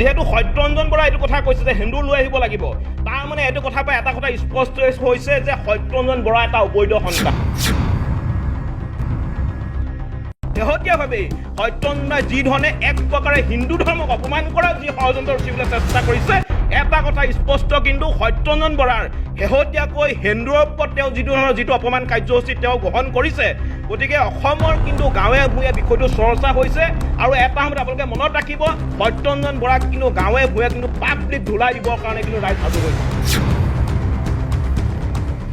যেহেতু সত্যৰঞ্জন বৰা এইটো কথা কৈছে যে হিন্দু লৈ আহিব লাগিব, তাৰ মানে এইটো কথা পাই এটা কথা স্পষ্ট হৈছে যে সত্যৰঞ্জন বৰা এটা অবৈধ সন্তান। শেহতীয়াভাৱে সত্যৰঞ্জনে যি ধৰণে এক প্ৰকাৰে হিন্দু ধৰ্মক অপমান কৰাৰ যি ষড়যন্ত্ৰ ৰচিবলৈ চেষ্টা কৰিছে, এটা কথা স্পষ্ট কিন্তু সত্যৰঞ্জন বৰাৰ শেহতীয়াকৈ হিন্দুৰ ওপৰত তেওঁ যিটো অপমান কাৰ্যসূচী তেওঁ গ্ৰহণ কৰিছে, গতিকে অসমৰ কিন্তু গাঁৱে ভূঞে বিষয়টো চৰ্চা হৈছে। আৰু এটা সময়ত আপোনালোকে মনত ৰাখিব, সত্যৰঞ্জন বৰাক কিন্তু গাঁৱে ভূঞে কিন্তু পাব্লিক ধুলাই দিবৰ কাৰণে কিন্তু ৰাইজ সাজু হৈছে।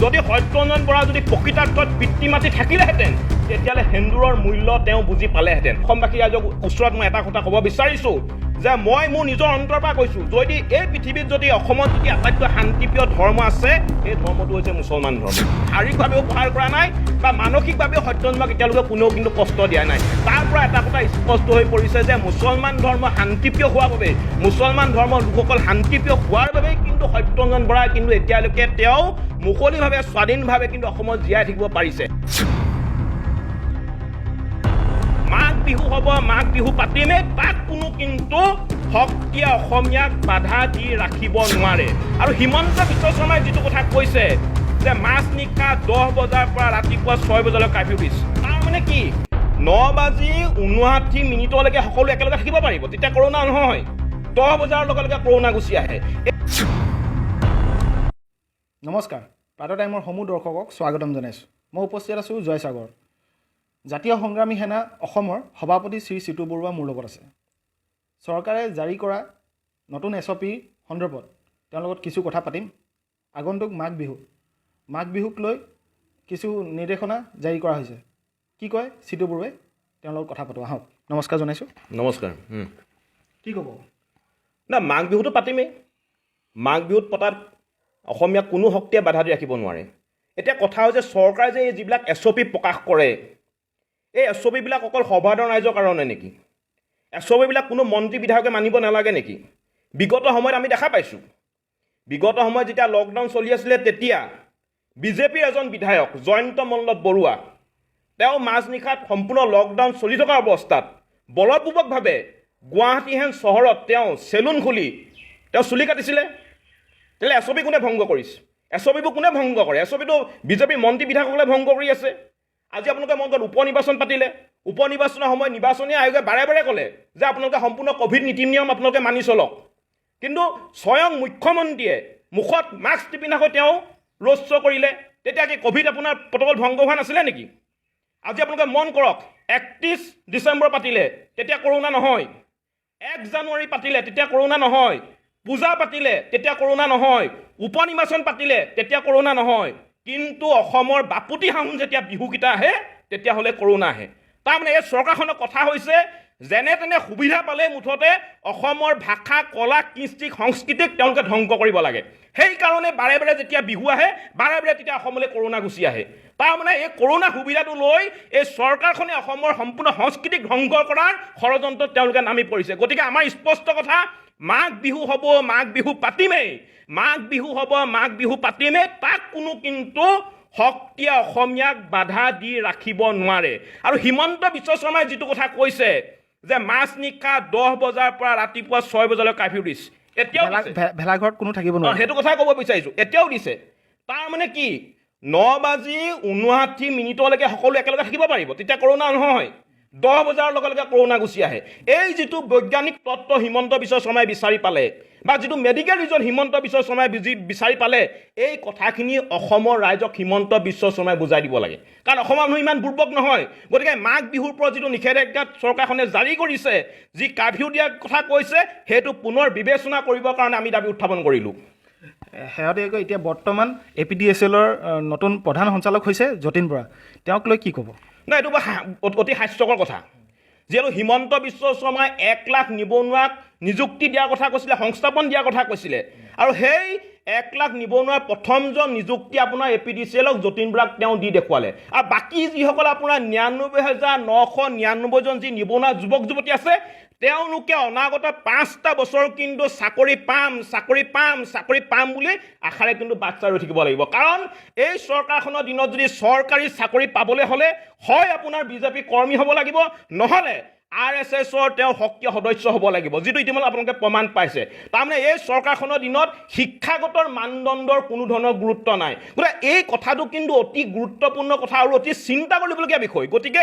যদি সত্যৰঞ্জন বৰা যদি প্ৰকৃতাৰ্থত পিতৃ মাতৃ থাকিলেহেঁতেন, তেতিয়াহ'লে হিন্দুৰৰ মূল্য তেওঁ বুজি পালেহেঁতেন। অসমবাসী ৰাইজক ওচৰত মই এটা কথা ক'ব বিচাৰিছোঁ যে মই মোৰ নিজৰ অন্তৰৰ পৰা কৈছোঁ, যদি এই পৃথিৱীত যদি অসমত যদি আটাইতকৈ শান্তিপ্ৰিয় ধৰ্ম আছে, সেই ধৰ্মটো হৈছে মুছলমান ধৰ্ম। শাৰীৰিকভাৱেও সহায় কৰা নাই বা মানসিকভাৱেও সত্যৰঞ্জনক এতিয়ালৈকে কোনেও কিন্তু কষ্ট দিয়া নাই। তাৰ পৰা এটা কথা স্পষ্ট হৈ পৰিছে যে মুছলমান ধৰ্ম শান্তিপ্ৰিয় হোৱাৰ বাবে, মুছলমান ধৰ্মৰ লোকসকল শান্তিপ্ৰিয় হোৱাৰ বাবেই কিন্তু সত্যৰঞ্জন বৰাই কিন্তু এতিয়ালৈকে তেওঁ মুকলিভাৱে স্বাধীনভাৱে কিন্তু অসমত জীয়াই থাকিব পাৰিছে। মাঘ বিহু হ'ব, মাঘ বিহু পাতিমেই, তাক কোনো কিন্তু শক্তিয়ে অসমীয়াক বাধা দি ৰাখিব নোৱাৰে। আৰু হিমন্ত বিশ্ব শৰ্মাই যিটো কথা কৈছে যে মাজনিশা 10 বজাৰ পৰা ৰাতিপুৱা 6 বজালৈ কাৰ্ফিউ দিছে, তাৰ মানে কি 9:59 সকলো একেলগে থাকিব পাৰিব, তেতিয়া কৰোণা নহয়। 10 বজাৰ লগে লগে কৰোণা গুচি আহে। নমস্কাৰ, প্ৰাতঃ টাইমৰ সমূহ দৰ্শকক স্বাগতম জনাইছোঁ। মই উপস্থিত আছোঁ জয়সাগৰ। জাতীয় সংগ্ৰামী সেনা অসমৰ সভাপতি শ্ৰী চিতু বৰুৱা মোৰ লগত আছে। চৰকাৰে জাৰি কৰা নতুন SOP সন্দৰ্ভত তেওঁৰ লগত কিছু কথা পাতিম। আগন্তুক মাঘ বিহুক লৈ কিছু নিৰ্দেশনা জাৰি কৰা হৈছে। কি কয় চিতু বৰুৱাই, তেওঁৰ লগত কথা পাতোঁ, আহক। নমস্কাৰ জনাইছোঁ। নমস্কাৰ। কি ক'ব? না, মাঘ বিহুটো পাতিমেই। মাঘ বিহুত পতাত অসমীয়াক কোনো শক্তিয়ে বাধা দি ৰাখিব নোৱাৰে। এতিয়া কথা হৈছে, চৰকাৰে যে এই যিবিলাক SOP প্ৰকাশ কৰে, এই SOPবিলাক অকল সৰ্বসাধাৰণ ৰাইজৰ কাৰণে নেকি? SOPবিলাক কোনো মন্ত্ৰী বিধায়কে মানিব নালাগে নেকি? বিগত সময়ত আমি দেখা পাইছোঁ, বিগত সময়ত যেতিয়া লকডাউন চলি আছিলে, তেতিয়া বিজেপিৰ এজন বিধায়ক জয়ন্ত মল্লৱ বৰুৱা, তেওঁ মাজনিশাত সম্পূৰ্ণ লকডাউন চলি থকা অৱস্থাত বলপূৰ্বকভাৱে গুৱাহাটীহেন চহৰত তেওঁ চেলুন খুলি তেওঁ চুলি কাটিছিলে। তেতিয়াহ'লে SOP কোনে ভংগ কৰিছে? SOPবোৰ কোনে ভংগ কৰে? SOPটো বিজেপিৰ মন্ত্ৰী বিধায়কসকলে ভংগ কৰি আছে। আজি আপোনালোকে মন কৰক, উপনিৰ্বাচন পাতিলে, উপনিৰ্বাচনৰ সময়ত নিৰ্বাচনী আয়োগে বাৰে বাৰে ক'লে যে আপোনালোকে সম্পূৰ্ণ ক'ভিড নীতি নিয়ম আপোনালোকে মানি চলক, কিন্তু স্বয়ং মুখ্যমন্ত্ৰীয়ে মুখত মাস্ক নিপিন্ধাকৈ তেওঁ ৰোড শ্ব' কৰিলে। তেতিয়া কি ক'ভিড আপোনাৰ প্ৰট'কল ভংগ হোৱা নাছিলে নেকি? আজি আপোনালোকে মন কৰক, 31 ডিচেম্বৰ পাতিলে, তেতিয়া কৰোণা নহয়। 1 জানুৱাৰী পাতিলে, তেতিয়া কৰোণা নহয়। পূজা পাতিলে, তেতিয়া কৰোণা নহয়। উপনিৰ্বাচন পাতিলে, তেতিয়া কৰোণা নহয়। কিন্তু অসমৰ বাপুতি সাহোন যেতিয়া বিহুকেইটা আহে, তেতিয়াহ'লে কৰোণা আহে। তাৰমানে এই চৰকাৰখনৰ কথা হৈছে, যেনে তেনে সুবিধা পালে মুঠতে অসমৰ ভাষা, কলা, কৃষ্টি, সংস্কৃতিক তেওঁলোকে ধ্বংস কৰিব লাগে। সেইকাৰণে বাৰে বাৰে যেতিয়া বিহু আহে, বাৰে বাৰে তেতিয়া অসমলৈ কৰোণা গুচি আহে। তাৰমানে এই কৰোণা সুবিধাটো লৈ এই চৰকাৰখনে অসমৰ সম্পূৰ্ণ সংস্কৃতিক ধ্বংস কৰাৰ ষড়যন্ত্ৰত তেওঁলোকে নামি পৰিছে। গতিকে আমাৰ স্পষ্ট কথা, মাঘ বিহু হ'ব, মাঘ বিহু পাতিমেই, মাঘ বিহু হ'ব, মাঘ বিহু পাতিমেই, তাক কোনো কিন্তু শক্তিয়ে অসমীয়াক বাধা দি ৰাখিব নোৱাৰে। আৰু হিমন্ত বিশ্ব শৰ্মাই যিটো কথা কৈছে যে মাজনিশা 10 বজাৰ পৰা ৰাতিপুৱা 6 বজালৈ কাৰ্ফিউ দিছে, এতিয়াও ভেলাঘৰত কোনো থাকিব নোৱাৰে, সেইটো কথাই ক'ব বিচাৰিছোঁ, এতিয়াও দিছে। তাৰ মানে কি 9:59 সকলো একেলগে থাকিব পাৰিব, তেতিয়া কৰোণা নহয়। 10 বজাৰ লগে লগে কৰোণা গুচি আহে। এই যিটো বৈজ্ঞানিক তত্ত্ব হিমন্ত বিশ্ব শৰ্মাই বিচাৰি পালে, বা যিটো মেডিকেল ৰিজন হিমন্ত বিশ্ব শৰ্মাই বিচাৰি পালে, এই কথাখিনি অসমৰ ৰাইজক হিমন্ত বিশ্ব শৰ্মাই বুজাই দিব লাগে। কাৰণ অসমৰ মানুহ ইমান দুৰ্বল নহয়। গতিকে মাঘ বিহুৰ পৰা যিটো নিষেধাজ্ঞা চৰকাৰখনে জাৰি কৰিছে, যি কাৰ্ফিউ দিয়াৰ কথা কৈছে, সেইটো পুনৰ বিবেচনা কৰিবৰ কাৰণে আমি দাবী উত্থাপন কৰিলোঁ। শেহতীয়াকৈ এতিয়া বৰ্তমান APDSLৰ নতুন প্ৰধান সঞ্চালক হৈছে যতীন বৰা, তেওঁক লৈ কি ক'ব? নাই, এইটো অতি হাস্যকৰ কথা। যিহেতু হিমন্ত বিশ্ব শৰ্মাই 1 লাখ নিবনুৱাক নিযুক্তি দিয়াৰ কথা কৈছিলে, সংস্থাপন দিয়াৰ কথা কৈছিলে, আৰু সেই 1 লাখ নিবনুৱাৰ প্ৰথমজন নিযুক্তি আপোনাৰ APDCLক যতীন বৰাক তেওঁ দি দেখুৱালে। আৰু বাকী যিসকল আপোনাৰ 99,999জন যি নিবনুৱা যুৱক যুৱতী আছে, তেওঁলোকে অনাগত 5টা বছৰ কিন্তু চাকৰি পাম বুলি আশাৰে কিন্তু বাট চাই ৰৈ থাকিব লাগিব। কাৰণ এই চৰকাৰখনৰ দিনত যদি চৰকাৰী চাকৰি পাবলৈ হ'লে হয় আপোনাৰ বিজেপি কৰ্মী হ'ব লাগিব, নহ'লে RSSৰ তেওঁ সক্ৰিয় সদস্য হ'ব লাগিব, যিটো ইতিমধ্যে আপোনালোকে প্ৰমাণ পাইছে। তাৰমানে এই চৰকাৰখনৰ দিনত শিক্ষাগতৰ মানদণ্ডৰ কোনো ধৰণৰ গুৰুত্ব নাই। গতিকে এই কথাটো কিন্তু অতি গুৰুত্বপূৰ্ণ কথা আৰু অতি চিন্তা কৰিবলগীয়া বিষয়। গতিকে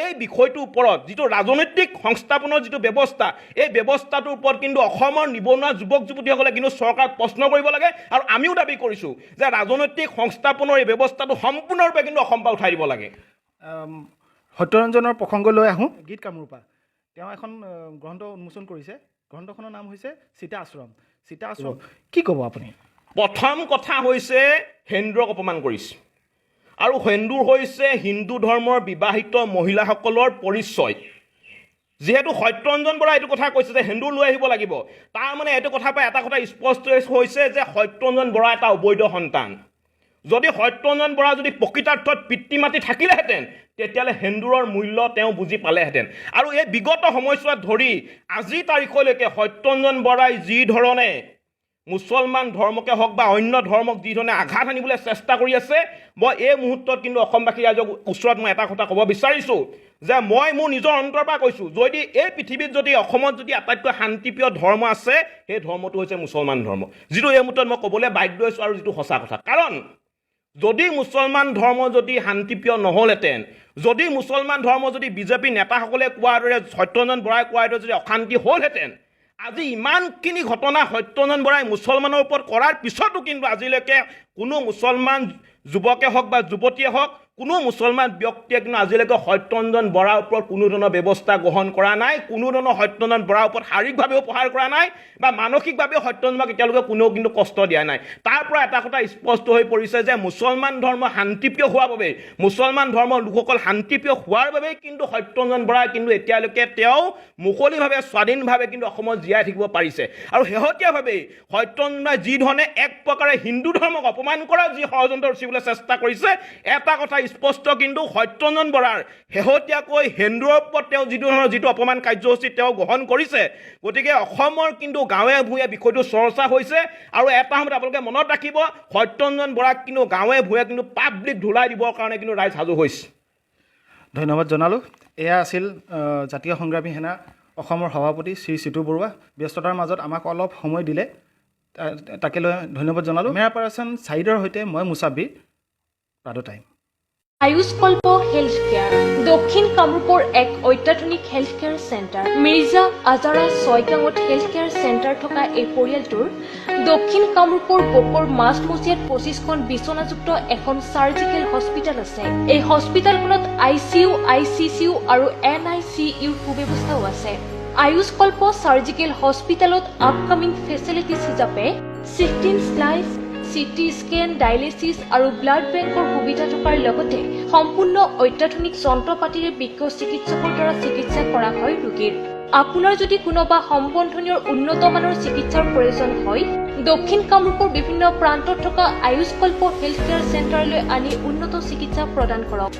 এই বিষয়টোৰ ওপৰত যিটো ৰাজনৈতিক সংস্থাপনৰ যিটো ব্যৱস্থা, এই ব্যৱস্থাটোৰ ওপৰত কিন্তু অসমৰ নিবনুৱা যুৱক যুৱতীসকলে কিন্তু চৰকাৰক প্ৰশ্ন কৰিব লাগে। আৰু আমিও দাবী কৰিছোঁ যে ৰাজনৈতিক সংস্থাপনৰ এই ব্যৱস্থাটো সম্পূৰ্ণৰূপে কিন্তু অসমৰ পৰা উঠাই দিব লাগে। সত্যৰঞ্জনৰ প্ৰসংগ লৈ আহোঁ। গীত কামৰূপা তেওঁ এখন গ্ৰন্থ উন্মোচন কৰিছে। গ্ৰন্থখনৰ নাম হৈছে সীতা আশ্ৰম। সীতা আশ্ৰম কি ক'ব আপুনি? প্ৰথম কথা হৈছে হিন্দুক অপমান কৰিছে, আৰু হিন্দু হৈছে হিন্দু ধৰ্মৰ বিবাহিত মহিলাসকলৰ পৰিচয়। যিহেতু সত্যৰঞ্জন বৰা এইটো কথা কৈছে যে হিন্দু লৈ আহিব লাগিব, তাৰমানে এইটো কথা পাই এটা কথা স্পষ্ট হৈছে যে সত্যৰঞ্জন বৰা এটা অবৈধ সন্তান। যদি সত্যৰঞ্জন বৰা যদি প্ৰকৃতাৰ্থত পিতৃ মাতৃ থাকিলেহেঁতেন তেতিয়াহ'লে হিন্দুৰৰ মূল্য তেওঁ বুজি পালেহেঁতেন। আৰু এই বিগত সময়ছোৱাত ধৰি আজি তাৰিখলৈকে সত্যৰঞ্জন বৰাই যি ধৰণে মুছলমান ধৰ্মকে হওক বা অন্য ধৰ্মক যি ধৰণে আঘাত আনিবলৈ চেষ্টা কৰি আছে, মই এই মুহূৰ্তত কিন্তু অসমবাসী ৰাইজৰ ওচৰত মই এটা কথা ক'ব বিচাৰিছোঁ যে মই মোৰ নিজৰ অন্তৰৰ পৰা কৈছোঁ, যদি এই পৃথিৱীত যদি অসমত যদি আটাইতকৈ শান্তিপ্ৰিয় ধৰ্ম আছে সেই ধৰ্মটো হৈছে মুছলমান ধৰ্ম, যিটো এই মুহূৰ্তত মই ক'বলৈ বাধ্য হৈছোঁ আৰু যিটো সঁচা কথা। কাৰণ যদি মুছলমান ধৰ্ম যদি শান্তিপ্ৰিয় নহ'লহেঁতেন, যদি মুছলমান ধৰ্ম যদি বিজেপি নেতাসকলে কোৱাৰ দৰে সত্যৰঞ্জন বৰাই কোৱাৰ দৰে যদি অশান্তি হ'লহেঁতেন, আজি ইমানখিনি ঘটনা সত্যৰঞ্জন বৰাই মুছলমানৰ ওপৰত কৰাৰ পিছতো কিন্তু আজিলৈকে কোনো মুছলমান যুৱকে হওক বা যুৱতীয়ে হওক, কোনো মুছলমান ব্যক্তিয়ে কিন্তু আজিলৈকে সত্যৰঞ্জন বৰাৰ ওপৰত কোনো ধৰণৰ ব্যৱস্থা গ্ৰহণ কৰা নাই, কোনো ধৰণৰ সত্যৰঞ্জন বৰাৰ ওপৰত শাৰীৰিকভাৱেও প্ৰহাৰ কৰা নাই বা মানসিকভাৱেও সত্যৰঞ্জন বৰাক এতিয়ালৈকে কোনেও কিন্তু কষ্ট দিয়া নাই। তাৰ পৰা এটা কথা স্পষ্ট হৈ পৰিছে যে মুছলমান ধৰ্ম শান্তিপ্ৰিয় হোৱাৰ বাবে, মুছলমান ধৰ্মৰ লোকসকল শান্তিপ্ৰিয় হোৱাৰ বাবেই কিন্তু সত্যৰঞ্জন বৰাই কিন্তু এতিয়ালৈকে তেওঁ মুকলিভাৱে স্বাধীনভাৱে কিন্তু অসমত জীয়াই থাকিব পাৰিছে। আৰু শেহতীয়াভাৱেই সত্যৰঞ্জন বৰাই যি ধৰণে এক প্ৰকাৰে হিন্দু ধৰ্মক অপমান কৰাৰ যি ষড়যন্ত্ৰ ৰচিবলৈ চেষ্টা কৰিছে, এটা কথা স্পষ্ট কিন্তু সত্যৰঞ্জন বৰাৰ শেহতীয়াকৈ হিন্দুৰ ওপৰত তেওঁ যিটো অপমান কাৰ্যসূচী তেওঁ গ্ৰহণ কৰিছে, গতিকে অসমৰ কিন্তু গাঁৱে ভূঞে বিষয়টো চৰ্চা হৈছে। আৰু এটা সময়ত আপোনালোকে মনত ৰাখিব, সত্যৰঞ্জন বৰাক কিন্তু গাঁৱে ভূঞে কিন্তু পাব্লিক ধুলাই দিবৰ কাৰণে কিন্তু ৰাইজ সাজু হৈছে। ধন্যবাদ জনালোঁ। এয়া আছিল জাতীয় সংগ্ৰামী সেনা অসমৰ সভাপতি শ্ৰী চিতু বৰুৱা। ব্যস্ততাৰ মাজত আমাক অলপ সময় দিলে, তাকে লৈ ধন্যবাদ জনালোঁ। মেৰা পাৰ্চন চাইডৰ সৈতে মই মুছাব্বিৰ, প্ৰাডো টাইম। আয়ুষ্কল্প হেল্থ কেয়াৰ দক্ষিণ কামৰূপৰ এক অত্যাধুনিক হেল্থ কেয়াৰ চেণ্টাৰ। মিৰ্জা আজাৰা ছয়গাঁৱত হেল্থ কেয়াৰ চেণ্টাৰ থকা এই পৰিয়ালটোৰ দক্ষিণ কামৰূপৰ বকৰ মাজমজিয়াত 25খন বিচনাযুক্ত এখন চাৰ্জিকেল হস্পিটেল আছে। এই হস্পিটেলখনত ICU, ICCU আৰু NICU সুব্যৱস্থাও আছে। আয়ুষ্কল্প চাৰ্জিকেল হস্পিটেলত আপকামিং ফেচিলিটিজ হিচাপে 16 স্লাইচ, CT স্কেন, ডায়েলিচিছ আৰু ব্লাড বেংকৰ সুবিধা থকাৰ লগতে সম্পূৰ্ণ অত্যাধুনিক যন্ত্ৰপাতিৰে বিজ্ঞ চিকিৎসকৰ দ্বাৰা চিকিৎসা কৰা হয় ৰোগীৰ। আপোনাৰ যদি কোনোবা সম্বন্ধনীয় উন্নত মানৰ চিকিৎসাৰ প্ৰয়োজন হয়, দক্ষিণ কামৰূপৰ বিভিন্ন প্ৰান্তত থকা আয়ুষ্কল্প হেল্থ কেয়াৰ চেণ্টাৰলৈ আনি উন্নত চিকিৎসা প্ৰদান কৰক।